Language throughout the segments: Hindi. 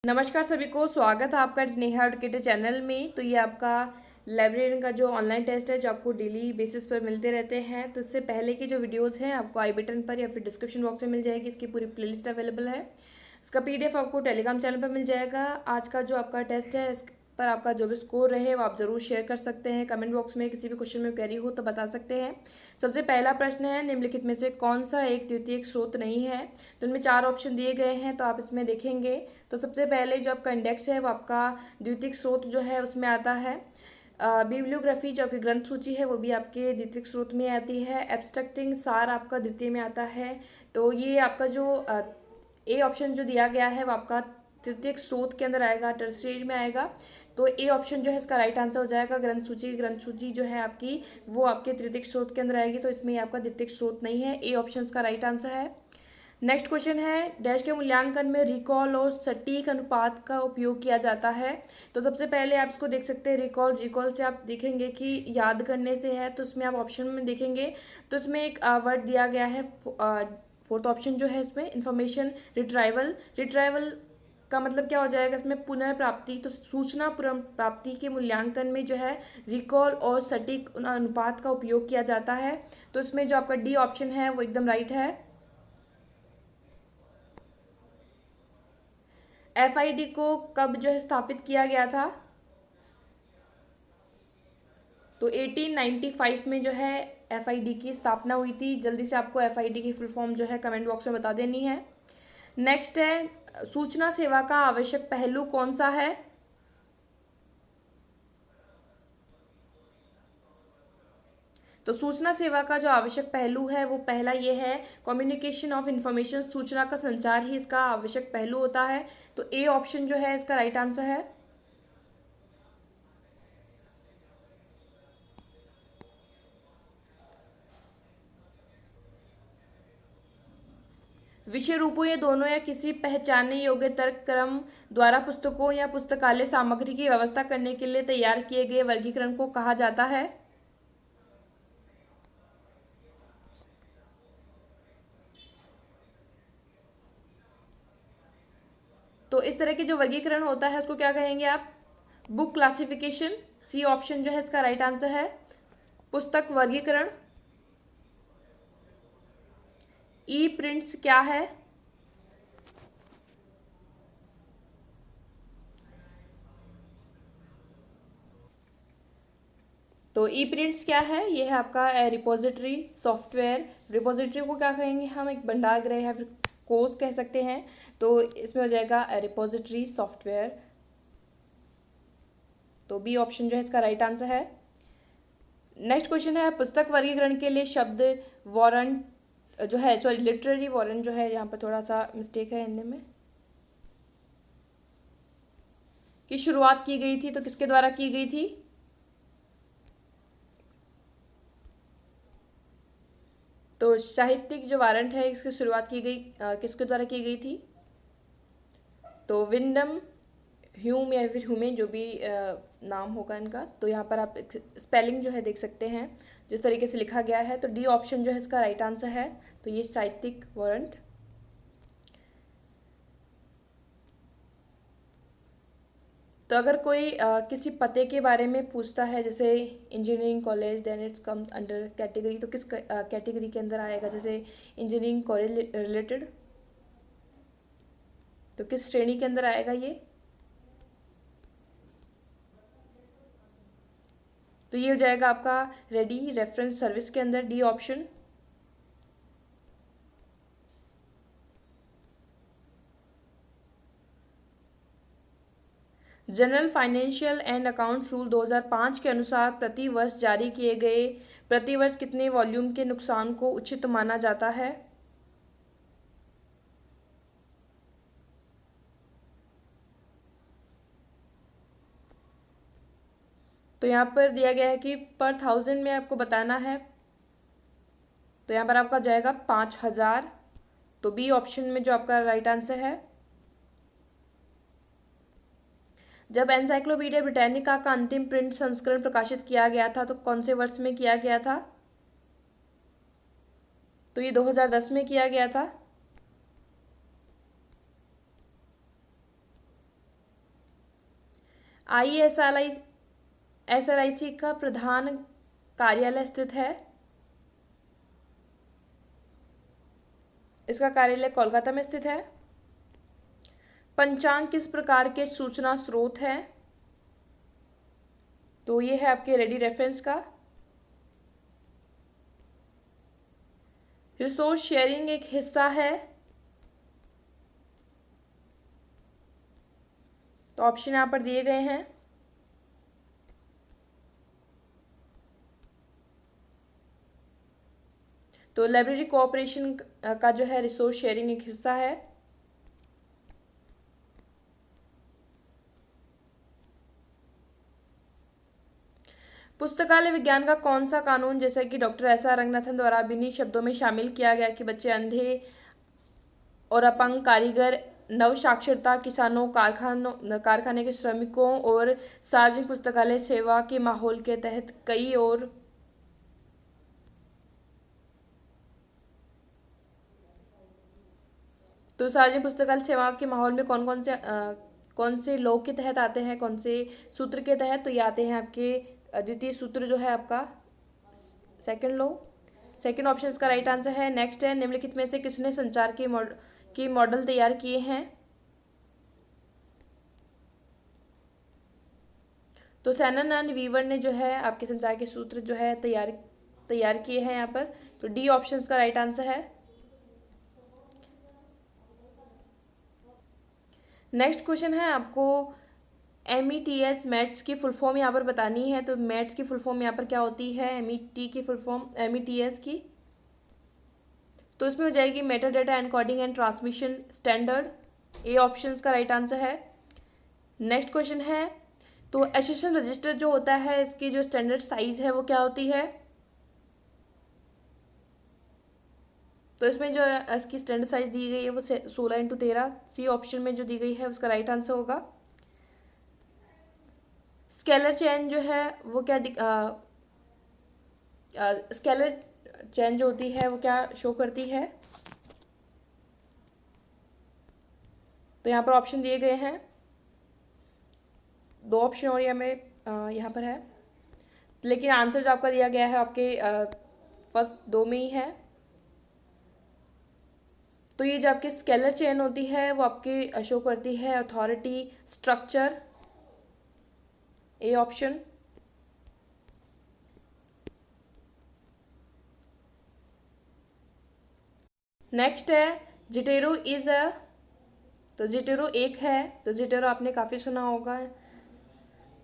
नमस्कार सभी को, स्वागत है आपका स्नेहा एडुकेटर चैनल में। तो ये आपका लाइब्रेरियन का जो ऑनलाइन टेस्ट है जो आपको डेली बेसिस पर मिलते रहते हैं। तो इससे पहले की जो वीडियोस हैं आपको आई बटन पर या फिर डिस्क्रिप्शन बॉक्स में मिल जाएगी। इसकी पूरी प्लेलिस्ट अवेलेबल है। इसका पीडीएफ आपको टेलीग्राम चैनल पर मिल जाएगा। आज का जो आपका टेस्ट है इस पर आपका जो भी स्कोर रहे वो आप ज़रूर शेयर कर सकते हैं। कमेंट बॉक्स में किसी भी क्वेश्चन में क्वेरी हो तो बता सकते हैं। सबसे पहला प्रश्न है, निम्नलिखित में से कौन सा एक द्वितीयक स्रोत नहीं है। तो इनमें 4 ऑप्शन दिए गए हैं, तो आप इसमें देखेंगे तो सबसे पहले जो आपका इंडेक्स है वो आपका द्वितीयक स्रोत जो है उसमें आता है। बिब्लियोग्राफी जो आपकी ग्रंथ सूची है वो भी आपके द्वितीयक स्रोत में आती है। एब्स्ट्रैक्टिंग सार आपका द्वितीय में आता है। तो ये आपका जो ए ऑप्शन जो दिया गया है वो आपका तृतीयक स्रोत के अंदर आएगा, टर्शियरी में आएगा। तो ए ऑप्शन जो है इसका राइट आंसर हो जाएगा। ग्रंथ सूची जो है आपकी वो आपके तृतीयक स्रोत के अंदर आएगी, तो इसमें आपका द्वितीयक स्रोत नहीं है। ए ऑप्शन इसका राइट आंसर है। नेक्स्ट क्वेश्चन है, डैश के मूल्यांकन में रिकॉल और सटीक अनुपात का उपयोग किया जाता है। तो सबसे पहले आप इसको देख सकते हैं, रिकॉल से आप देखेंगे कि याद करने से है। तो उसमें आप ऑप्शन में देखेंगे तो इसमें एक वर्ड दिया गया है, फोर्थ ऑप्शन जो है इसमें इंफॉर्मेशन रिट्राइवल का मतलब क्या हो जाएगा इसमें, पुनर्प्राप्ति। तो सूचना पुनर्प्राप्ति के मूल्यांकन में जो है रिकॉल और सटीक अनुपात का उपयोग किया जाता है। तो इसमें जो आपका डी ऑप्शन है वो एकदम राइट है। एफआईडी को कब जो है स्थापित किया गया था। तो 1895 में जो है एफआईडी की स्थापना हुई थी। जल्दी से आपको एफआईडी की फुल फॉर्म जो है कमेंट बॉक्स में बता देनी है। नेक्स्ट है, सूचना सेवा का आवश्यक पहलू कौन सा है। तो सूचना सेवा का जो आवश्यक पहलू है वो पहला ये है, कम्युनिकेशन ऑफ इंफॉर्मेशन। सूचना का संचार ही इसका आवश्यक पहलू होता है। तो ए ऑप्शन जो है इसका राइट आंसर है। विषय रूपों ये दोनों या किसी पहचानने योग्य तर्क क्रम द्वारा पुस्तकों या पुस्तकालय सामग्री की व्यवस्था करने के लिए तैयार किए गए वर्गीकरण को कहा जाता है। तो इस तरह के जो वर्गीकरण होता है उसको क्या कहेंगे आप, बुक क्लासिफिकेशन। सी ऑप्शन जो है इसका राइट आंसर है। पुस्तक वर्गीकरण। ई प्रिंट्स क्या है। तो ई प्रिंट्स क्या है, ये है आपका रिपोजिटरी सॉफ्टवेयर। रिपोजिटरी को क्या कहेंगे हम, एक भंडार गृह या फिर कोर्स कह सकते हैं। तो इसमें हो जाएगा रिपोजिटरी सॉफ्टवेयर। तो बी ऑप्शन जो है इसका राइट आंसर है। नेक्स्ट क्वेश्चन है, पुस्तक वर्गीकरण के लिए शब्द वारंट जो है, सॉरी लिटरेरी वारंट जो है, यहाँ पर थोड़ा सा मिस्टेक है हिंदी में, की शुरुआत की गई थी। तो किसके द्वारा की गई थी। तो साहित्यिक जो वारंट है इसकी शुरुआत की गई किसके द्वारा की गई थी। तो विंडम ह्यूम या फिर ह्यूमे, जो भी नाम होगा इनका। तो यहाँ पर आप स्पेलिंग जो है देख सकते हैं जिस तरीके से लिखा गया है। तो डी ऑप्शन जो है इसका राइट आंसर है। तो ये साहित्यिक वारंट। तो अगर कोई किसी पते के बारे में पूछता है, जैसे engineering college, then it's comes under category. तो किस कैटेगरी के अंदर आएगा, जैसे इंजीनियरिंग कॉलेज रिलेटेड, तो किस श्रेणी के अंदर आएगा ये। तो ये हो जाएगा आपका रेडी रेफरेंस सर्विस के अंदर, D option. General financial and accounts rule 2005 के अनुसार प्रति वर्ष जारी किए गए प्रति वर्ष कितने वॉल्यूम के नुकसान को उचित माना जाता है। तो यहाँ पर दिया गया है कि पर 1000 में आपको बताना है। तो यहाँ पर आपका जाएगा 5000। तो बी ऑप्शन में जो आपका राइट आंसर है। जब एनसाइक्लोपीडिया ब्रिटानिका का अंतिम प्रिंट संस्करण प्रकाशित किया गया था तो कौन से वर्ष में किया गया था। तो ये 2010 में किया गया था। ISRIC का प्रधान कार्यालय स्थित है? इसका कार्यालय कोलकाता में स्थित है। पंचांग किस प्रकार के सूचना स्रोत है? तो ये है आपके रेडी रेफरेंस का। रिसोर्स शेयरिंग एक हिस्सा है? तो ऑप्शन यहां पर दिए गए हैं। तो लाइब्रेरी कोऑपरेशन का जो है रिसोर्स शेयरिंग एक हिस्सा है। पुस्तकालय विज्ञान का कौन सा कानून, जैसा कि डॉक्टर एस.आर. रंगनाथन द्वारा इन्हीं शब्दों में शामिल किया गया कि बच्चे, अंधे और अपंग, कारीगर, नवसाक्षरता, किसानों, कारखाने के श्रमिकों और सार्वजनिक पुस्तकालय सेवा के माहौल के तहत कई और तो सार्वजनिक पुस्तकालय सेवा के माहौल में कौन से लॉ के तहत आते हैं, कौन से सूत्र के तहत? तो ये आते हैं आपके द्वितीय सूत्र जो है आपका सेकंड लॉ। सेकंड ऑप्शन इसका राइट आंसर है। नेक्स्ट है, निम्नलिखित में से किसने संचार के मॉडल तैयार किए हैं? तो सैनन एंड वीवर ने जो है आपके संचार के सूत्र जो है तैयार किए हैं यहाँ पर। तो डी ऑप्शन इसका राइट आंसर है। नेक्स्ट क्वेश्चन है आपको METS मैथ्स की फुल फॉर्म यहाँ पर बतानी है। तो मैथ्स की फुल फॉर्म यहाँ पर क्या होती है, MET की फुल फॉर्म, METS की? तो इसमें हो जाएगी Meta data encoding and transmission standard. A option का राइट आंसर है। नेक्स्ट क्वेश्चन है, तो एसेशन रजिस्टर जो होता है इसकी जो स्टैंडर्ड साइज है वो क्या होती है? तो इसमें जो इसकी स्टैंडर्ड साइज दी गई है वो 16x13। सी ऑप्शन में जो दी गई है उसका राइट आंसर होगा। स्केलर चेन जो है वो क्या स्केलर चेन जो होती है वो क्या शो करती है? तो यहाँ पर ऑप्शन दिए गए हैं, दो ऑप्शन और यहाँ पर है, लेकिन आंसर जो आपका दिया गया है आपके फर्स्ट दो में ही है। तो ये जो आपकी स्केलर चेन होती है वो आपकी शो करती है authority structure. A option. Next है, जिटेरो तो जिटेरो एक है, तो जिटेरो आपने काफ़ी सुना होगा।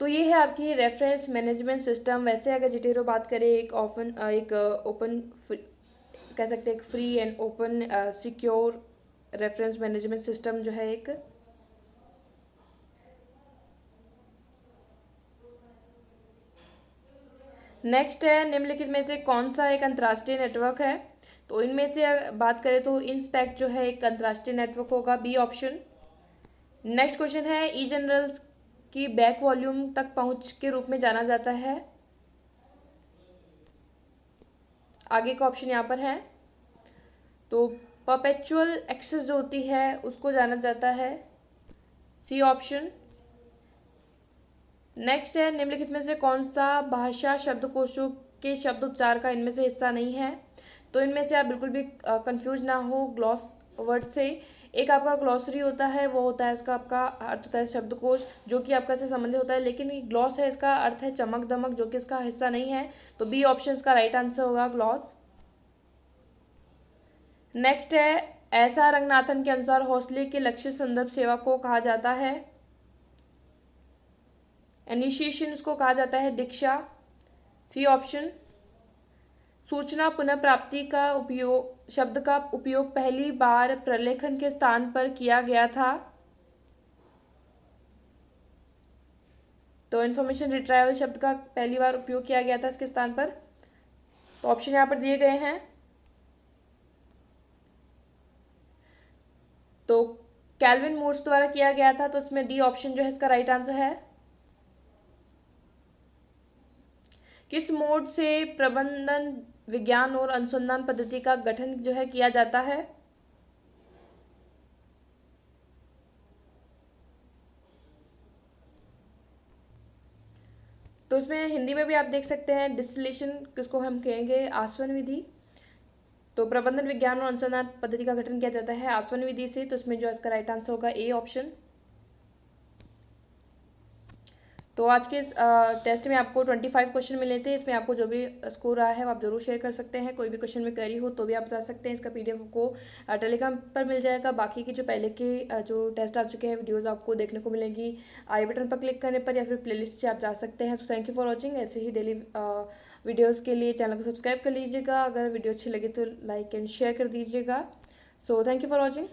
तो ये है आपकी रेफरेंस मैनेजमेंट सिस्टम। वैसे अगर जिटेरो बात करें, एक ओपन कह सकते हैं, एक free and open secure reference management system जो है एक। नेक्स्ट है, निम्नलिखित में से कौन सा एक अंतर्राष्ट्रीय नेटवर्क है? तो इनमें से बात करें तो इंस्पेक्ट जो है एक अंतर्राष्ट्रीय नेटवर्क होगा। B option. नेक्स्ट क्वेश्चन है, ई जनरल्स की बैक वॉल्यूम तक पहुंच के रूप में जाना जाता है? आगे का ऑप्शन यहाँ पर है। तो परपेचुअल एक्सेस जो होती है उसको जाना जाता है। C option. नेक्स्ट है, निम्नलिखित में से कौन सा भाषा शब्दकोशों के शब्द उच्चार का इनमें से हिस्सा नहीं है? तो इनमें से आप बिल्कुल भी कंफ्यूज ना हो ग्लॉस वर्ड से। एक आपका ग्लॉसरी होता है, वो होता है उसका आपका अर्थ होता है शब्दकोश, जो कि आपका से संबंधित होता है, लेकिन ग्लॉस है इसका अर्थ है चमक दमक, जो कि इसका हिस्सा नहीं है। तो बी ऑप्शन का राइट आंसर होगा ग्लॉस। नेक्स्ट है, ऐसा रंगनाथन के अनुसार हौसले के लक्ष्य संदर्भ सेवा को कहा जाता है? इनिशिएशन उसको कहा जाता है दीक्षा। C option. सूचना पुनः प्राप्ति का शब्द का उपयोग पहली बार प्रलेखन के स्थान पर किया गया था? तो इन्फॉर्मेशन रिट्राइवल शब्द का पहली बार उपयोग किया गया था इसके स्थान पर। तो ऑप्शन यहाँ पर दिए गए हैं। तो कैल्विन मोर्स द्वारा किया गया था, तो इसमें डी ऑप्शन जो है इसका राइट आंसर है। किस मोड से प्रबंधन विज्ञान और अनुसंधान पद्धति का गठन जो है किया जाता है? तो उसमें हिंदी में भी आप देख सकते हैं डिस्टिलेशन किसको हम कहेंगे आसवन विधि। तो प्रबंधन विज्ञान और अनुसंधान पद्धति का गठन किया जाता है आसवन विधि से। तो इसमें जो इसका राइट आंसर होगा ए ऑप्शन। तो आज के इस टेस्ट में आपको 25 क्वेश्चन मिले थे। इसमें आपको जो भी स्कोर आया है वो आप जरूर शेयर कर सकते हैं। कोई भी क्वेश्चन में क्वेरी हो तो भी आप बता सकते हैं। इसका पीडीएफ को टेलीग्राम पर मिल जाएगा। बाकी की जो पहले के जो टेस्ट आ चुके हैं वीडियोस आपको देखने को मिलेंगी आई बटन पर क्लिक करने पर या फिर प्लेलिस्ट से आप जा सकते हैं। So thank you for watching. ऐसे ही डेली वीडियोज़ के लिए चैनल को सब्सक्राइब कर लीजिएगा। अगर वीडियो अच्छी लगे तो लाइक एंड शेयर कर दीजिएगा। So thank you for watching.